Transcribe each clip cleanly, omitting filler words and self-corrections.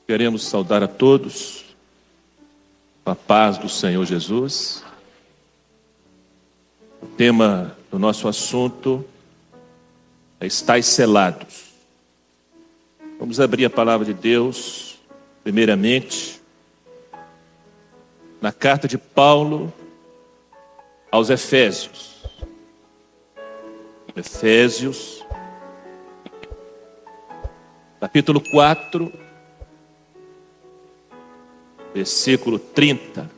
Queremos saudar a todos com a paz do Senhor Jesus. O tema do nosso assunto é Estais selados. Vamos abrir a palavra de Deus, primeiramente, na carta de Paulo aos Efésios. Efésios, capítulo 4, versículo 30.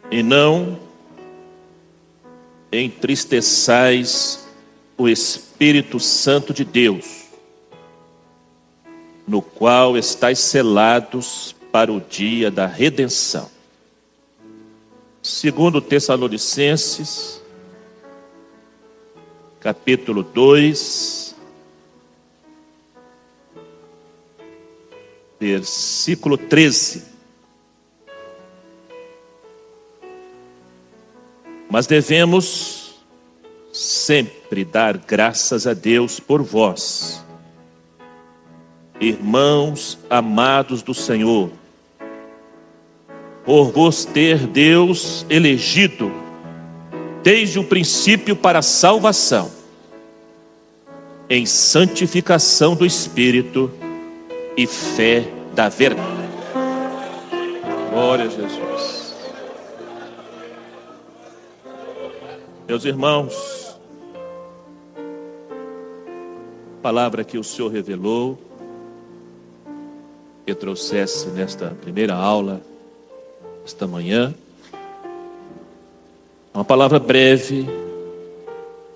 E não entristeçais o Espírito Santo de Deus, no qual estáis selados para o dia da redenção. Segundo Tessalonicenses, capítulo 2, versículo 13. Mas devemos sempre dar graças a Deus por vós, irmãos amados do Senhor, por vos ter Deus elegido desde o princípio para a salvação, em santificação do Espírito e fé da verdade. Glória a Jesus. Meus irmãos, a palavra que o Senhor revelou, que trouxesse nesta primeira aula, esta manhã, uma palavra breve,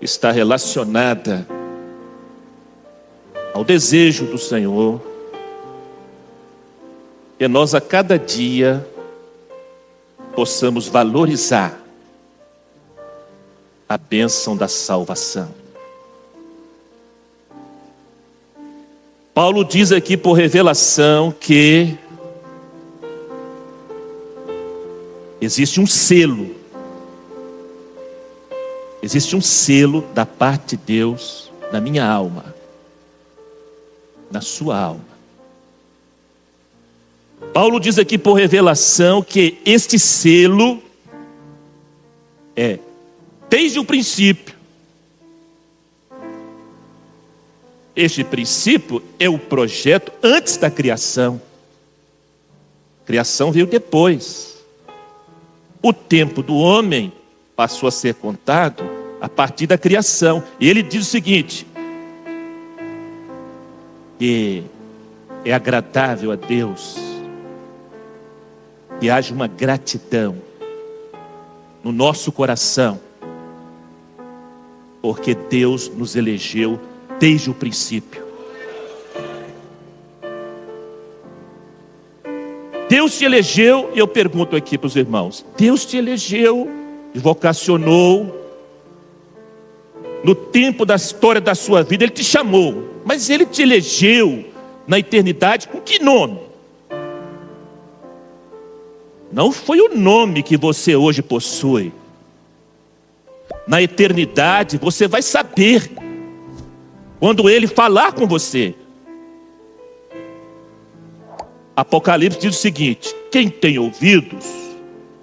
está relacionada ao desejo do Senhor, que nós a cada dia possamos valorizar a bênção da salvação. Paulo diz aqui por revelação que existe um selo. Existe um selo da parte de Deus na minha alma, na sua alma. Paulo diz aqui por revelação que este selo é desde o princípio. Este princípio é o projeto antes da criação. A criação veio depois. O tempo do homem passou a ser contado a partir da criação. E ele diz o seguinte: que é agradável a Deus que haja uma gratidão no nosso coração, porque Deus nos elegeu desde o princípio. Deus te elegeu, e eu pergunto aqui para os irmãos: Deus te elegeu, te vocacionou, no tempo da história da sua vida Ele te chamou, mas Ele te elegeu na eternidade com que nome? Não foi o nome que você hoje possui. Na eternidade você vai saber, quando Ele falar com você. Apocalipse diz o seguinte: quem tem ouvidos,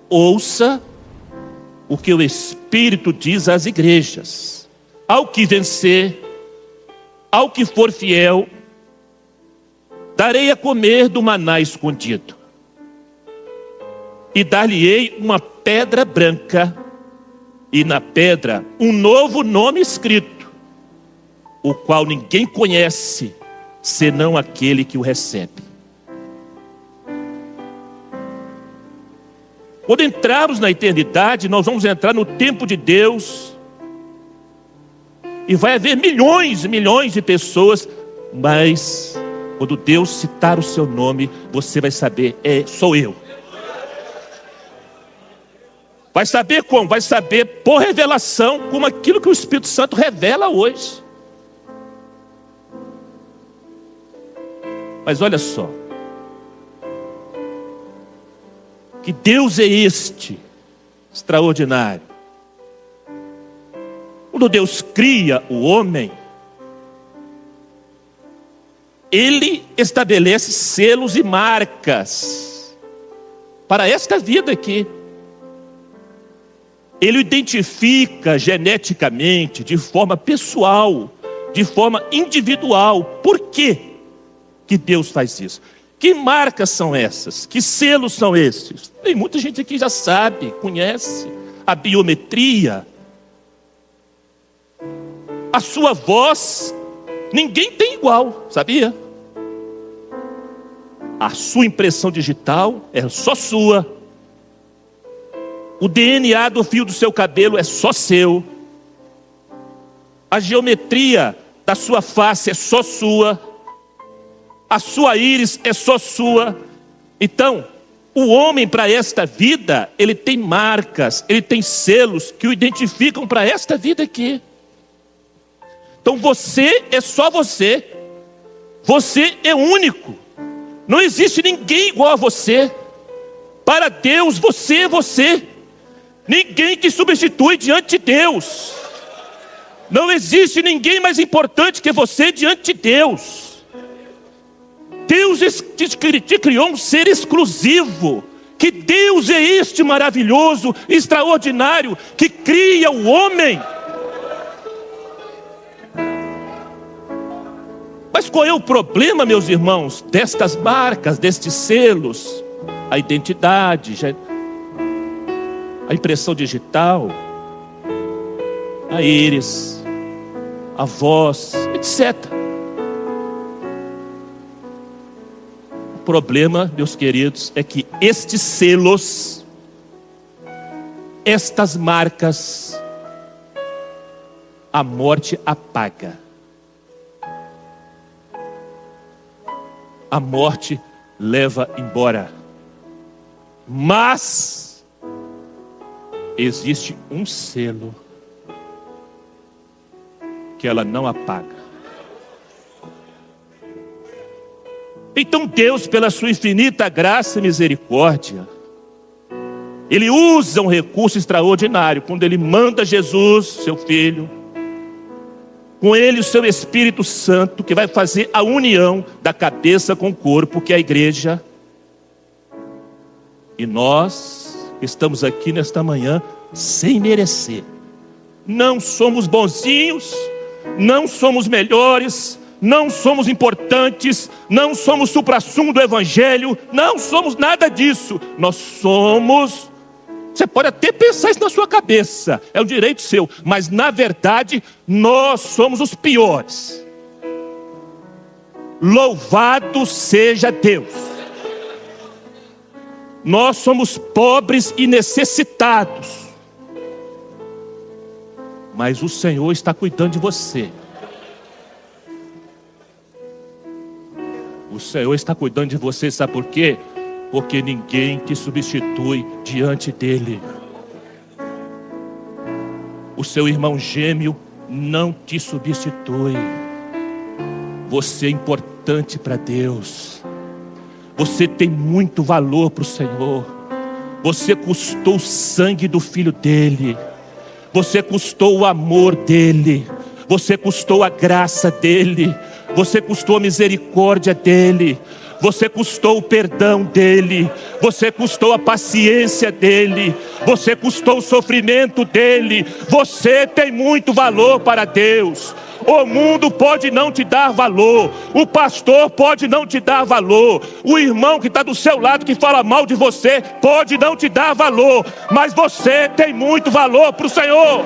ouça o que o Espírito diz às igrejas. Ao que vencer, ao que for fiel, darei a comer do maná escondido, e dar-lhe-ei uma pedra branca, e na pedra um novo nome escrito, o qual ninguém conhece, senão aquele que o recebe. Quando entrarmos na eternidade, nós vamos entrar no tempo de Deus, e vai haver milhões e milhões de pessoas, mas quando Deus citar o seu nome, você vai saber: sou eu. Vai saber como? Vai saber por revelação, como aquilo que o Espírito Santo revela hoje. Mas olha só, que Deus é este extraordinário, quando Deus cria o homem, Ele estabelece selos e marcas para esta vida aqui. Ele o identifica geneticamente, de forma pessoal, de forma individual. Por quê que Deus faz isso? Que marcas são essas? Que selos são esses? Tem muita gente aqui que já sabe, conhece a biometria. A sua voz, ninguém tem igual, sabia? A sua impressão digital é só sua. O DNA do fio do seu cabelo é só seu. A geometria da sua face é só sua. A sua íris é só sua. Então, o homem para esta vida, ele tem marcas, ele tem selos que o identificam para esta vida aqui. Então você é só você. Você é único. Não existe ninguém igual a você. Para Deus, você é você. Ninguém te substitui diante de Deus. Não existe ninguém mais importante que você diante de Deus. Deus te criou um ser exclusivo. Que Deus é este maravilhoso, extraordinário, que cria o homem. Mas qual é o problema, meus irmãos, destas marcas, destes selos? A identidade, a impressão digital, a íris, a voz, etc. O problema, meus queridos, é que estes selos, estas marcas, a morte apaga. A morte leva embora. Mas existe um selo que ela não apaga. Então Deus, pela sua infinita graça e misericórdia, Ele usa um recurso extraordinário. Quando Ele manda Jesus, seu Filho, com Ele o seu Espírito Santo, que vai fazer a união da cabeça com o corpo, que é a igreja. E nós estamos aqui nesta manhã sem merecer. Não somos bonzinhos, não somos melhores, não somos importantes, não somos suprassumo do Evangelho, não somos nada disso. Nós somos, você pode até pensar isso na sua cabeça, é um direito seu, mas na verdade nós somos os piores. Louvado seja Deus. Nós somos pobres e necessitados, mas o Senhor está cuidando de você. O Senhor está cuidando de você, sabe por quê? Porque ninguém te substitui diante dEle. O seu irmão gêmeo não te substitui. Você é importante para Deus. Você tem muito valor para o Senhor. Você custou o sangue do Filho dEle. Você custou o amor dEle. Você custou a graça dEle. Você custou a misericórdia dEle. Você custou o perdão dEle. Você custou a paciência dEle. Você custou o sofrimento dEle. Você tem muito valor para Deus. O mundo pode não te dar valor. O pastor pode não te dar valor. O irmão que está do seu lado, que fala mal de você, pode não te dar valor. Mas você tem muito valor para o Senhor.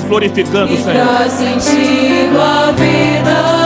Glorificando o Senhor. Traz sentido à vida.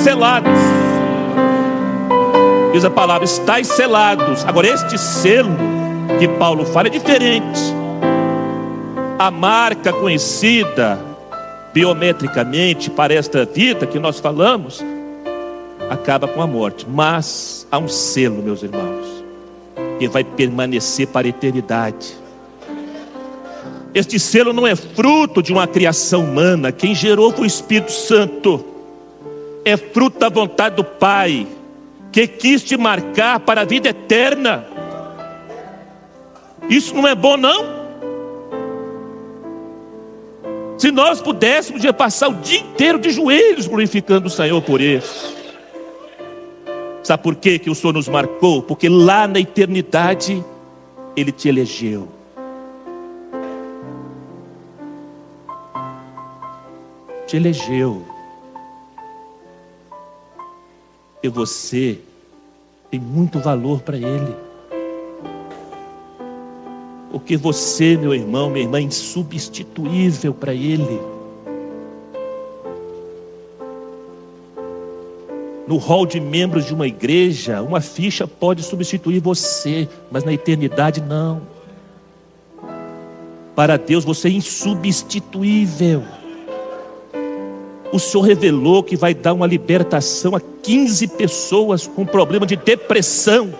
selados. Diz a palavra, estáis selados. Agora este selo que Paulo fala é diferente. A marca conhecida biometricamente para esta vida que nós falamos acaba com a morte, mas há um selo, meus irmãos, que vai permanecer para a eternidade. Este selo não é fruto de uma criação humana. Quem gerou foi o Espírito Santo. É fruto da vontade do Pai, que quis te marcar para a vida eterna. Isso não é bom, não? Se nós pudéssemos, ia passar o dia inteiro de joelhos glorificando o Senhor por isso. Sabe por quê que o Senhor nos marcou? Porque lá na eternidade Ele te elegeu. Te elegeu. E você tem muito valor para Ele. Porque você, meu irmão, minha irmã, é insubstituível para Ele. No hall de membros de uma igreja, uma ficha pode substituir você, mas na eternidade não. Para Deus você é insubstituível. O Senhor revelou que vai dar uma libertação a 15 pessoas com problema de depressão.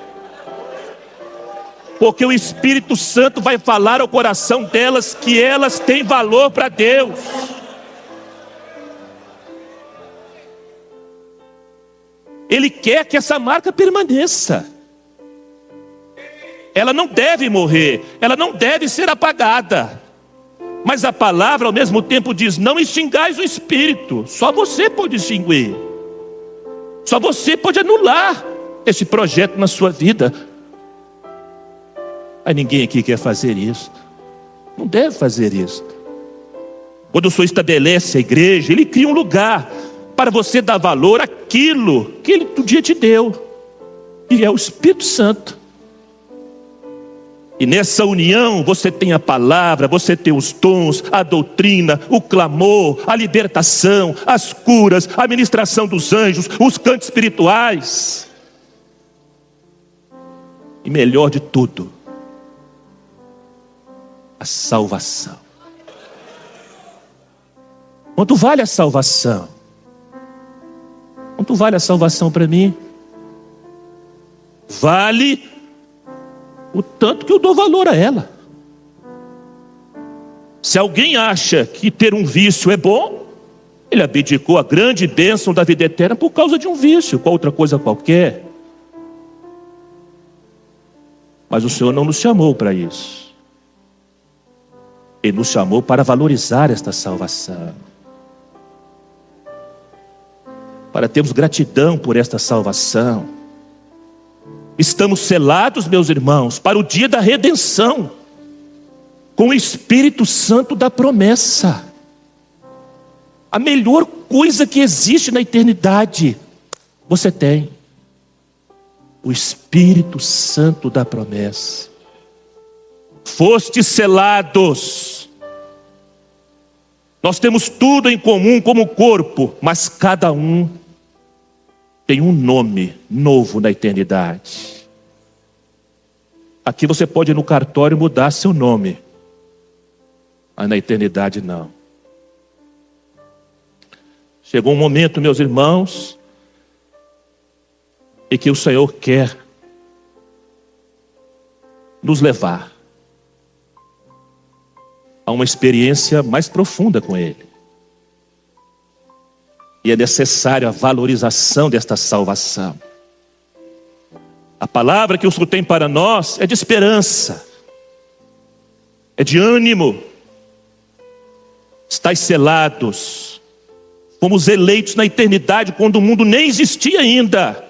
Porque o Espírito Santo vai falar ao coração delas que elas têm valor para Deus. Ele quer que essa marca permaneça. Ela não deve morrer, ela não deve ser apagada. Mas a palavra ao mesmo tempo diz, não extingais o Espírito. Só você pode extinguir. Só você pode anular esse projeto na sua vida. Aí ninguém aqui quer fazer isso. Não deve fazer isso. Quando o Senhor estabelece a igreja, Ele cria um lugar para você dar valor àquilo que Ele um dia te deu. E é o Espírito Santo. E nessa união você tem a palavra, você tem os dons, a doutrina, o clamor, a libertação, as curas, a ministração dos anjos, os cantos espirituais. E melhor de tudo, a salvação. Quanto vale a salvação? Quanto vale a salvação para mim? Vale o tanto que eu dou valor a ela. Se alguém acha que ter um vício é bom, ele abdicou a grande bênção da vida eterna por causa de um vício, com outra coisa qualquer. Mas o Senhor não nos chamou para isso. Ele nos chamou para valorizar esta salvação, para termos gratidão por esta salvação. Estamos selados, meus irmãos, para o dia da redenção, com o Espírito Santo da promessa. A melhor coisa que existe na eternidade, você tem. O Espírito Santo da promessa. Fostes selados. Nós temos tudo em comum como corpo, mas cada um tem um nome novo na eternidade. Aqui você pode ir no cartório mudar seu nome, mas na eternidade não. Chegou um momento, meus irmãos, em que o Senhor quer nos levar a uma experiência mais profunda com Ele. E é necessário a valorização desta salvação. A palavra que o Senhor tem para nós é de esperança, é de ânimo. Estais selados. Fomos eleitos na eternidade quando o mundo nem existia ainda.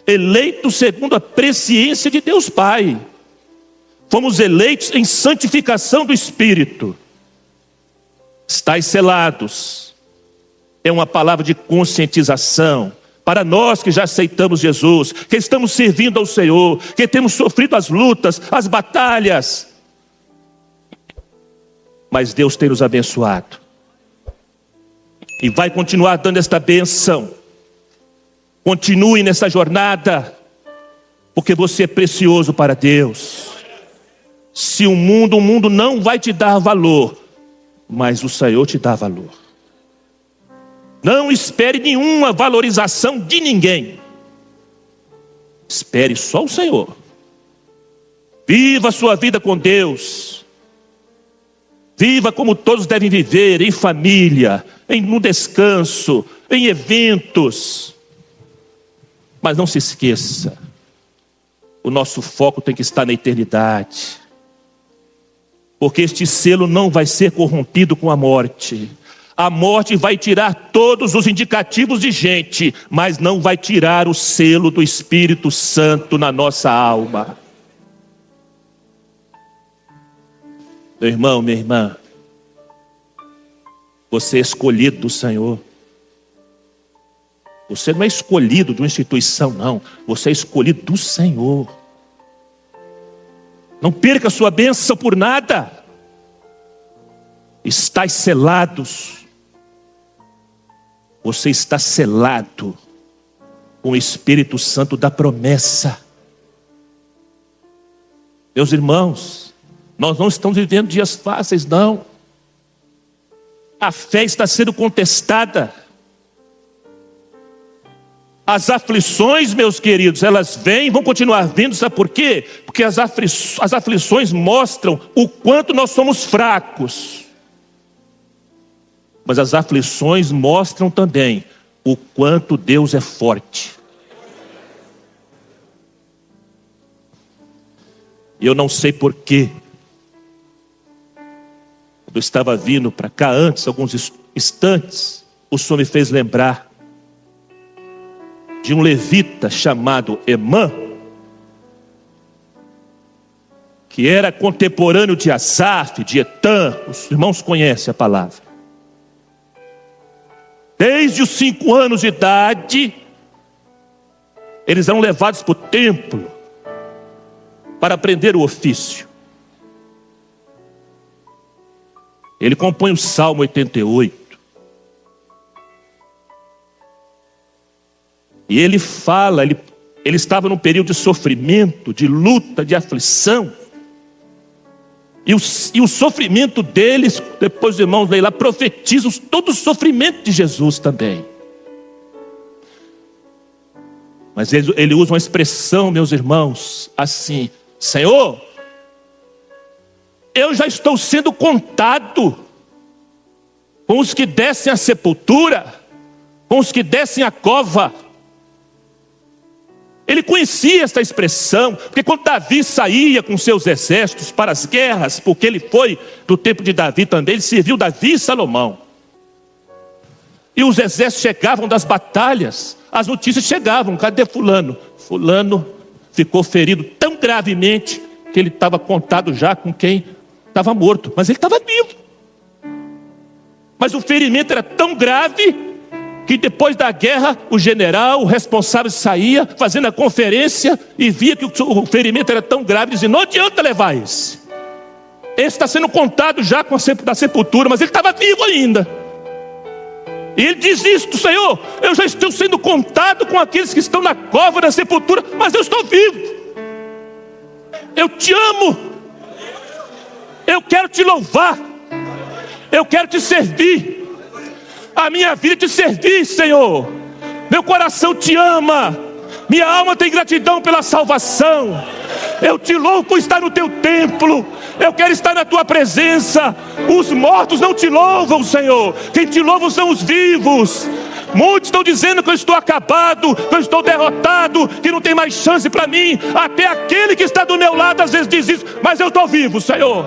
Eleitos segundo a presciência de Deus Pai. Fomos eleitos em santificação do Espírito. Estais selados. É uma palavra de conscientização para nós que já aceitamos Jesus, que estamos servindo ao Senhor, que temos sofrido as lutas, as batalhas. Mas Deus tem nos abençoado e vai continuar dando esta bênção Continue nessa jornada, porque você é precioso para Deus. Se o mundo não vai te dar valor, mas o Senhor te dá valor. Não espere nenhuma valorização de ninguém. Espere só o Senhor. Viva a sua vida com Deus. Viva como todos devem viver, em família, no descanso, em eventos. Mas não se esqueça, o nosso foco tem que estar na eternidade. Porque este selo não vai ser corrompido com a morte. A morte vai tirar todos os indicativos de gente, mas não vai tirar o selo do Espírito Santo na nossa alma. Meu irmão, minha irmã, você é escolhido do Senhor. Você não é escolhido de uma instituição, não. Você é escolhido do Senhor. Não perca a sua bênção por nada. Estais selados. Você está selado com o Espírito Santo da promessa. Meus irmãos, nós não estamos vivendo dias fáceis, não. A fé está sendo contestada. As aflições, meus queridos, elas vêm, vão continuar vindo, sabe por quê? Porque as aflições mostram o quanto nós somos fracos. Mas as aflições mostram também o quanto Deus é forte. E eu não sei por quê. Quando eu estava vindo para cá antes, alguns instantes, o Senhor me fez lembrar de um levita chamado Emã, que era contemporâneo de Asaf, de Etã. Os irmãos conhecem a palavra. Desde os 5 anos de idade, eles eram levados para o templo para aprender o ofício. Ele compõe o Salmo 88. E ele fala, ele estava num período de sofrimento, de luta, de aflição. E o sofrimento deles, depois os irmãos leem lá, profetizam todo o sofrimento de Jesus também. Mas ele usa uma expressão, meus irmãos, assim: Senhor, eu já estou sendo contado com os que descem à sepultura, com os que descem à cova. Ele conhecia esta expressão, porque quando Davi saía com seus exércitos para as guerras, porque ele foi do tempo de Davi também, ele serviu Davi e Salomão. E os exércitos chegavam das batalhas, as notícias chegavam: cadê fulano? Fulano ficou ferido tão gravemente que ele estava contado já com quem estava morto, mas ele estava vivo. Mas o ferimento era tão grave que depois da guerra, o general, o responsável, saía fazendo a conferência e via que o ferimento era tão grave, dizia: não adianta levar esse. Esse está sendo contado já da sepultura, mas ele estava vivo ainda. E ele diz isto: Senhor, eu já estou sendo contado com aqueles que estão na cova da sepultura, mas eu estou vivo. Eu te amo. Eu quero te louvar. Eu quero te servir. A minha vida te servir, Senhor. Meu coração te ama. Minha alma tem gratidão pela salvação. Eu te louvo por estar no teu templo. Eu quero estar na tua presença. Os mortos não te louvam, Senhor. Quem te louva são os vivos. Muitos estão dizendo que eu estou acabado, que eu estou derrotado, que não tem mais chance para mim. Até aquele que está do meu lado às vezes diz isso, mas eu estou vivo, Senhor.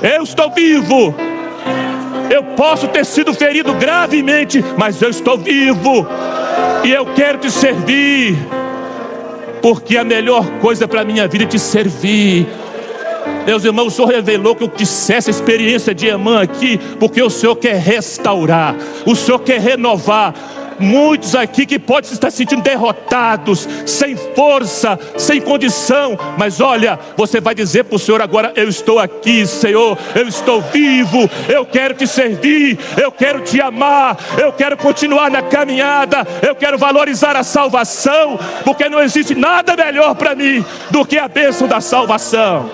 Eu estou vivo. Eu posso ter sido ferido gravemente, mas eu estou vivo. E eu quero te servir. Porque a melhor coisa para a minha vida é te servir. Meus irmãos, o Senhor revelou que eu dissesse a experiência de Emã aqui, porque o Senhor quer restaurar, o Senhor quer renovar. Muitos aqui que podem estar se sentindo derrotados, sem força, sem condição, mas olha, você vai dizer para o Senhor agora: eu estou aqui, Senhor, eu estou vivo, eu quero te servir, eu quero te amar, eu quero continuar na caminhada, eu quero valorizar a salvação, porque não existe nada melhor para mim do que a bênção da salvação.